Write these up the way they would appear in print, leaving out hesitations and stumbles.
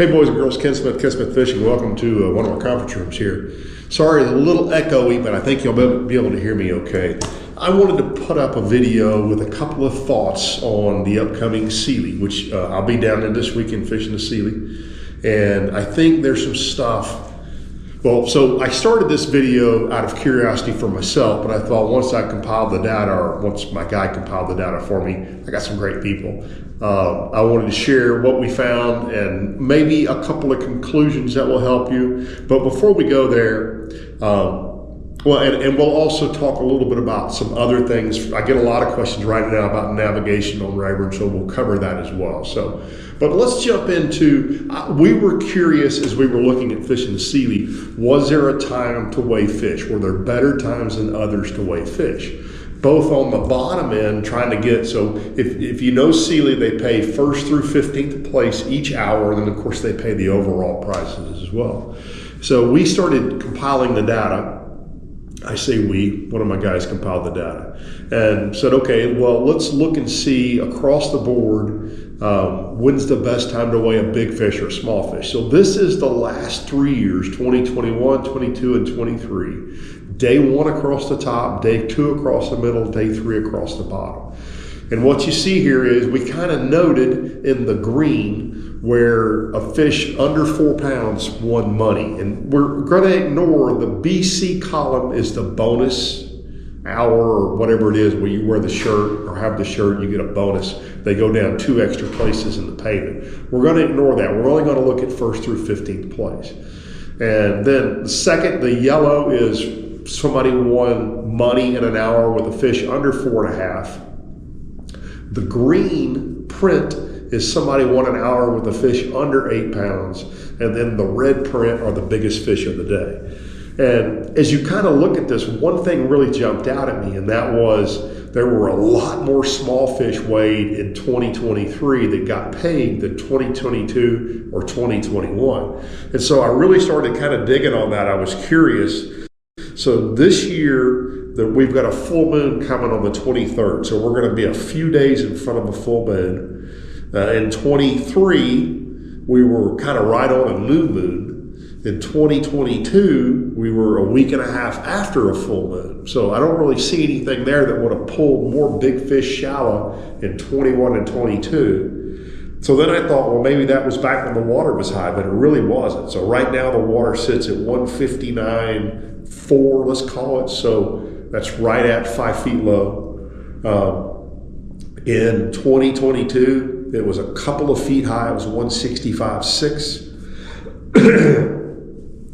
Hey boys and girls, Ken Smith Fishing. Welcome to one of our conference rooms here. Sorry, it's a little echoey, but I think you'll be able to hear me okay. I wanted to put up a video with a couple of thoughts on the upcoming Sealy, which I'll be down there this weekend fishing the Sealy. And I think there's some stuff. Well, so I started this video out of curiosity for myself, but I thought once I compiled the data, or once my guy compiled the data for me, I got some great people. I wanted to share what we found and maybe a couple of conclusions that will help you. But before we go there, and we'll also talk a little bit about some other things. I get a lot of questions right now about navigation on Rayburn, so we'll cover that as well. But let's jump into, we were curious as we were looking at fishing the Sealy, was there a time to weigh fish? Were there better times than others to weigh fish? Both on the bottom end, trying to get, so if you know Sealy, they pay 1st through 15th place each hour, and then of course they pay the overall prices as well. So we started compiling the data. I say we, one of my guys compiled the data and said, okay, well, let's look and see across the board, when's the best time to weigh a big fish or a small fish. So this is the last 3 years, 2021, 22, and 23. Day 1 across the top, day 2 across the middle, day 3 across the bottom. And what you see here is we kind of noted in the green where a fish under 4 pounds won money. And we're going to ignore the BC column is the bonus hour or whatever it is where you wear the shirt or have the shirt, you get a bonus. They go down 2 extra places in the payment. We're going to ignore that. We're only going to look at 1st through 15th place. And then the second, the yellow is somebody won money in an hour with a fish under 4.5. The green print is somebody won an hour with a fish under 8 pounds, and then the red print are the biggest fish of the day. And as you kind of look at this, one thing really jumped out at me, and that was there were a lot more small fish weighed in 2023 that got paid than 2022 or 2021. And so I really started kind of digging on that. I was curious. So this year, we've got a full moon coming on the 23rd. So we're going to be a few days in front of a full moon. In 23, we were kind of right on a new moon. In 2022, we were a week and a half after a full moon. So I don't really see anything there that would have pulled more big fish shallow in 21 and 22. So then I thought, well, maybe that was back when the water was high, but it really wasn't. So right now the water sits at 159.4, let's call it. So that's right at 5 feet low. In 2022, it was a couple of feet high. It was 165.6.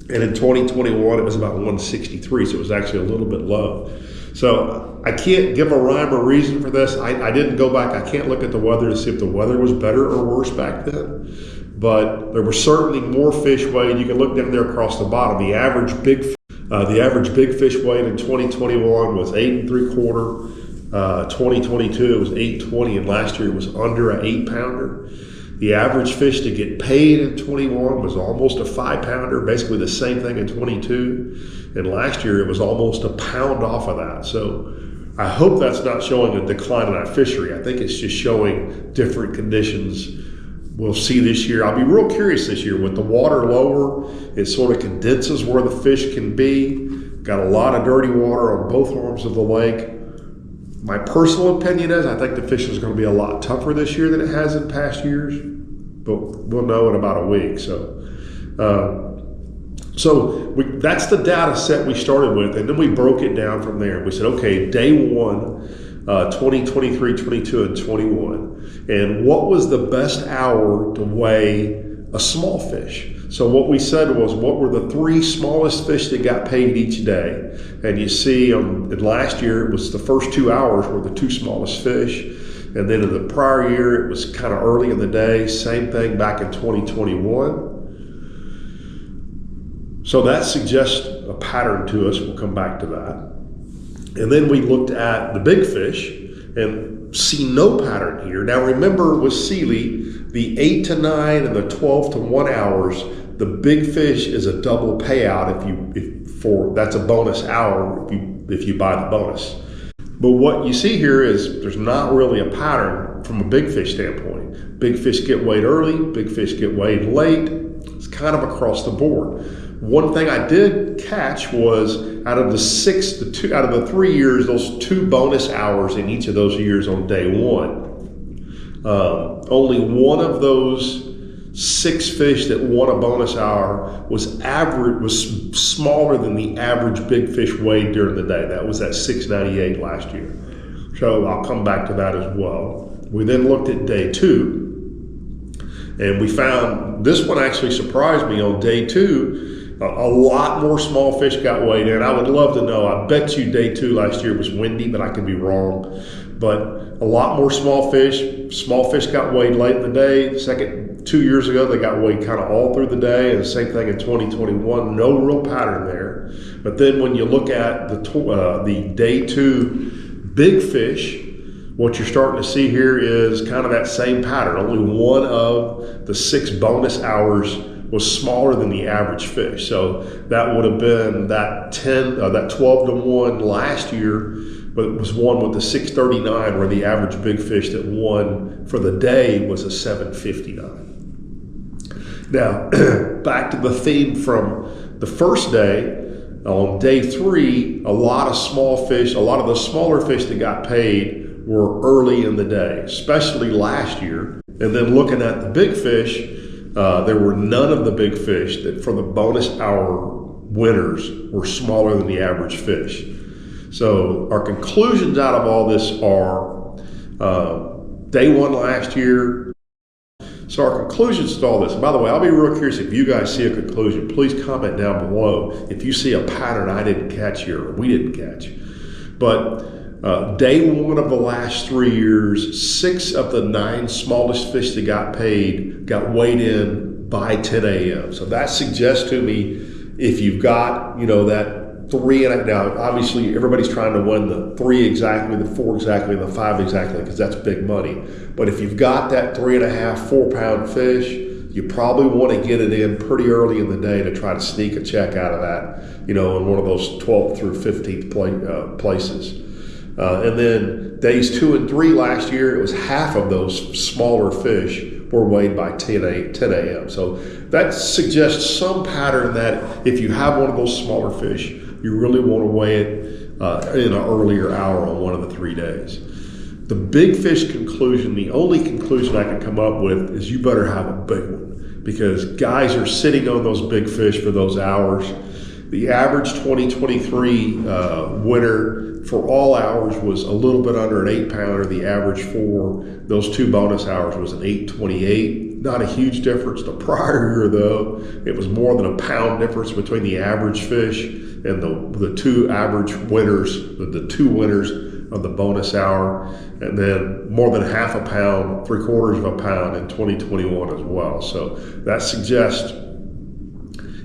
And in 2021, it was about 163. So it was actually a little bit low. So I can't give a rhyme or reason for this. I didn't go back. I can't look at the weather to see if the weather was better or worse back then. But there were certainly more fish weighed. You can look down there across the bottom. The average big fish weight in 2021 was 8 3/4. 2022 it was 8.20, and last year it was under an 8-pounder. The average fish to get paid in 21 was almost a 5-pounder, basically the same thing in 22. And last year it was almost a pound off of that. So I hope that's not showing a decline in our fishery. I think it's just showing different conditions we'll see this year. I'll be real curious this year. With the water lower, it sort of condenses where the fish can be. Got a lot of dirty water on both arms of the lake. My personal opinion is I think the fishing is going to be a lot tougher this year than it has in past years, but we'll know in about a week. That's the data set we started with, and then we broke it down from there. We said, okay, day 1, 2023, 22, and 21, and what was the best hour to weigh a small fish? So what we said was, what were the 3 smallest fish that got paid each day? And you see, in last year, it was the first 2 hours were the 2 smallest fish. And then in the prior year, it was kind of early in the day. Same thing back in 2021. So that suggests a pattern to us. We'll come back to that. And then we looked at the big fish and see no pattern here. Now remember with Sealy, the 8 to 9 and the 12 to 1 hours, the big fish is a double payout that's a bonus hour if you buy the bonus. But what you see here is there's not really a pattern from a big fish standpoint. Big fish get weighed early, big fish get weighed late. It's kind of across the board. One thing I did catch was out of the 3 years, those 2 bonus hours in each of those years on day one, only one of those 6 fish that won a bonus hour was smaller than the average big fish weighed during the day. That was at 698 last year. So I'll come back to that as well. We then looked at day 2, and we found this one actually surprised me. On day 2, a lot more small fish got weighed in. I would love to know. I bet you day 2 last year was windy, but I could be wrong. But a lot more small fish. Small fish got weighed late in the day. The second 2 years ago, they got weighed kind of all through the day, and the same thing in 2021. No real pattern there. But then when you look at the day 2 big fish, what you're starting to see here is kind of that same pattern. Only one of the 6 bonus hours was smaller than the average fish. So that would have been that 12 to 1 last year, but it was one with the 639, where the average big fish that won for the day was a 759. Now, back to the theme from the first day. On day 3, a lot of small fish, a lot of the smaller fish that got paid were early in the day, especially last year. And then looking at the big fish, there were none of the big fish that for the bonus hour winners were smaller than the average fish. So our conclusions out of all this are day 1 last year. So our conclusions to all this, and by the way, I'll be real curious if you guys see a conclusion. Please comment down below if you see a pattern I didn't catch here or we didn't catch. But day 1 of the last 3 years, 6 of the 9 smallest fish that got paid got weighed in by 10 a.m. So that suggests to me, if you've got, that 3 and now obviously everybody's trying to win the 3 exactly, the 4 exactly, and the 5 exactly, because that's big money. But if you've got that 3.5, 4 pound fish, you probably want to get it in pretty early in the day to try to sneak a check out of that, in one of those 12th through 15th places. And then days 2 and 3 last year, it was half of those smaller fish were weighed by 10 a.m. So that suggests some pattern that if you have one of those smaller fish, you really want to weigh it in an earlier hour on one of the 3 days. The big fish conclusion, the only conclusion I can come up with is you better have a big one, because guys are sitting on those big fish for those hours. The average 2023 winner for all hours was a little bit under an 8 pounder. The average for those 2 bonus hours was an 828. Not a huge difference. The prior year, though, it was more than a pound difference between the average fish and the 2 average winners, the 2 winners of the bonus hour, and then more than half a pound, 3/4 of a pound in 2021 as well. So that suggests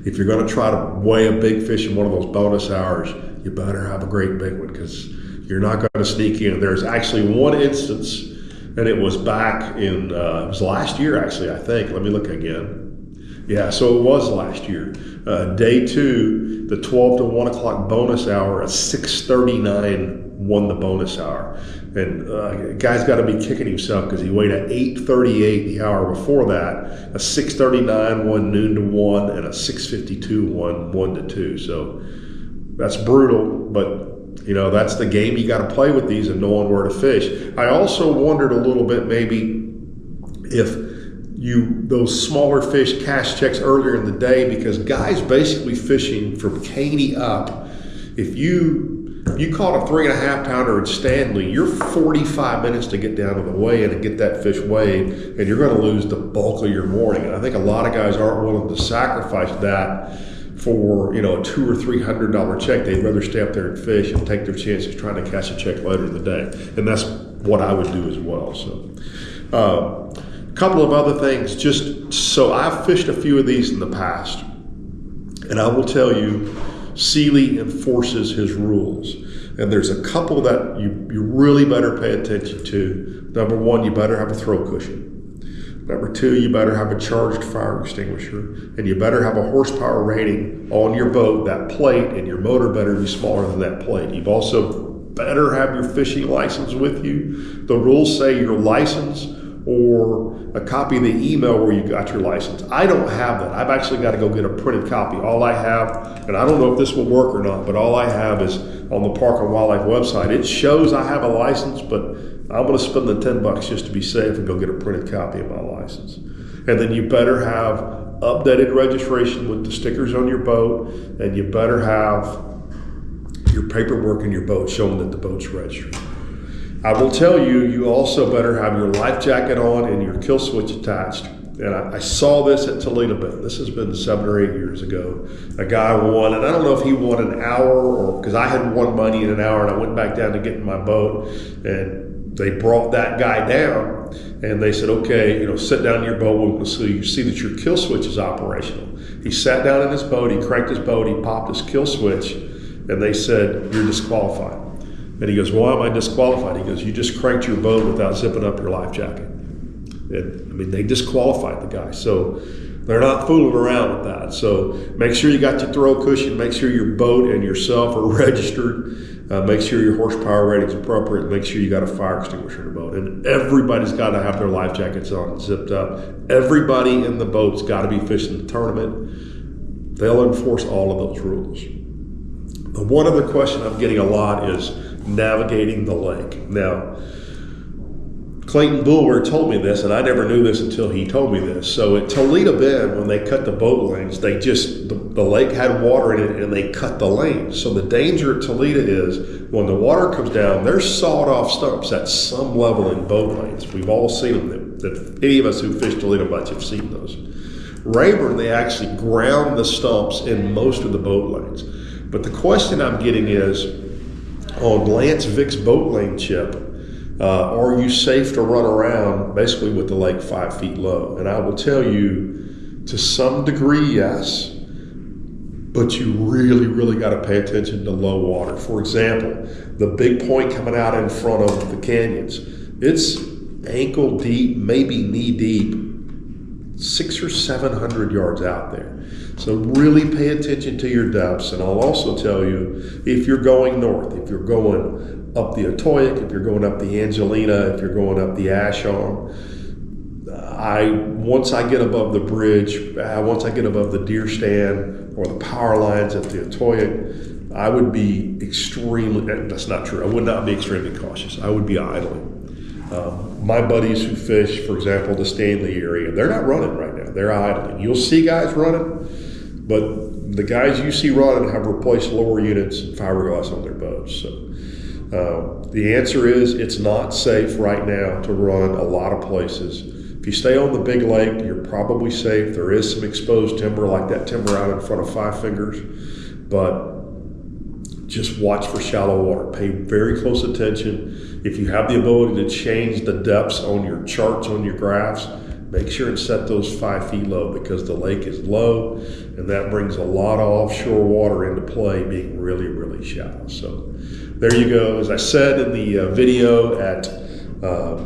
if you're going to try to weigh a big fish in one of those bonus hours, you better have a great big one, because you're not going to sneak in. There's actually one instance, and it was back in, it was last year actually, I think. Let me look again. Yeah, so it was last year. Day 2, the 12 to 1 o'clock bonus hour, a 639 won the bonus hour. And guy's got to be kicking himself, because he weighed at 838 the hour before that. A 639 won noon to 1, and a 652 won 1 to 2. So that's brutal, but that's the game you got to play with these and knowing where to fish. I also wondered a little bit maybe if those smaller fish cash checks earlier in the day, because guys basically fishing from Caney up, if you caught a 3.5 pounder at Stanley, you're 45 minutes to get down to the weigh-in and get that fish weighed, and you're going to lose the bulk of your morning. And I think a lot of guys aren't willing to sacrifice that for a $200 or $300 check. They'd rather stay up there and fish and take their chances trying to catch a check later in the day. And that's what I would do as well. So a couple of other things, so I've fished a few of these in the past, and I will tell you, Sealy enforces his rules. And there's a couple that you really better pay attention to. Number 1, you better have a throw cushion. Number 2, you better have a charged fire extinguisher. And you better have a horsepower rating on your boat, that plate, and your motor better be smaller than that plate. You've also better have your fishing license with you. The rules say your license or a copy of the email where you got your license. I don't have that. I've actually got to go get a printed copy. All I have, and I don't know if this will work or not, but all I have is on the Park and Wildlife website. It shows I have a license, but I'm going to spend the $10 just to be safe and go get a printed copy of my license. And then you better have updated registration with the stickers on your boat, and you better have your paperwork in your boat showing that the boat's registered. I will tell you, you also better have your life jacket on and your kill switch attached. And I saw this at Toledo Bend. This has been 7 or 8 years ago. A guy won, and I don't know if he won an hour or because I had won money in an hour, and I went back down to get in my boat, and they brought that guy down, and they said, okay, sit down in your boat so you see that your kill switch is operational. He sat down in his boat, he cranked his boat, he popped his kill switch, and they said, you're disqualified. And he goes, why am I disqualified? He goes, you just cranked your boat without zipping up your life jacket. And, they disqualified the guy. So they're not fooling around with that. So make sure you got your throw cushion. Make sure your boat and yourself are registered. Make sure your horsepower rating is appropriate. Make sure you got a fire extinguisher in the boat. And everybody's got to have their life jackets on and zipped up. Everybody in the boat's got to be fishing the tournament. They'll enforce all of those rules. The one other question I'm getting a lot is navigating the lake. Now, Clayton Boulware told me this, and I never knew this until he told me this. So at Toledo Bend, when they cut the boat lanes, the lake had water in it, and they cut the lanes. So the danger at Toledo is when the water comes down, there's sawed off stumps at some level in boat lanes. We've all seen them. That any of us who fish Toledo much have seen those. Rayburn, they actually ground the stumps in most of the boat lanes. But the question I'm getting is, on Lance Vick's boat lane chip, are you safe to run around basically with the lake 5 feet low? And I will tell you, to some degree, yes, but you really, really got to pay attention to low water. For example, the big point coming out in front of the canyons, it's ankle deep, maybe knee deep, 600 or 700 yards out there. So really pay attention to your depths. And I'll also tell you, if you're going north, if you're going up the Atoyac, if you're going up the Angelina, if you're going up the Ash Arm, once I get above the bridge, once I get above the deer stand or the power lines at the Atoyac, I would be that's not true, I would not be extremely cautious. I would be idling. My buddies who fish, for example, the Stanley area, they're not running right now. They're idling. You'll see guys running, but the guys you see running have replaced lower units and fiberglass on their boats. So the answer is it's not safe right now to run a lot of places. If you stay on the big lake, you're probably safe. There is some exposed timber, like that timber out in front of Five Fingers, but just watch for shallow water. Pay very close attention. If you have the ability to change the depths on your charts, on your graphs, make sure and set those 5 feet low, because the lake is low, and that brings a lot of offshore water into play, being really, really shallow. So there you go. As I said in the video at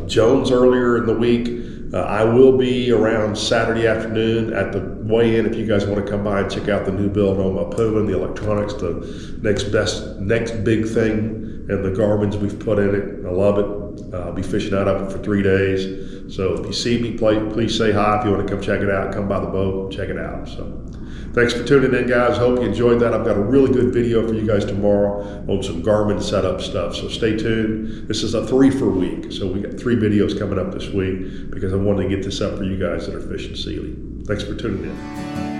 Jones earlier in the week, I will be around Saturday afternoon at the weigh-in if you guys want to come by and check out the new build on my Puma and the electronics, the next big thing, and the Garmin's we've put in it. I love it. I'll be fishing out of it for 3 days. So if you see me, please say hi. If you want to come check it out, come by the boat, check it out. So thanks for tuning in, guys. Hope you enjoyed that. I've got a really good video for you guys tomorrow on some Garmin setup stuff. So stay tuned. This is a 3-for-week. So we got 3 videos coming up this week because I wanted to get this up for you guys that are fishing Sealy. Thanks for tuning in.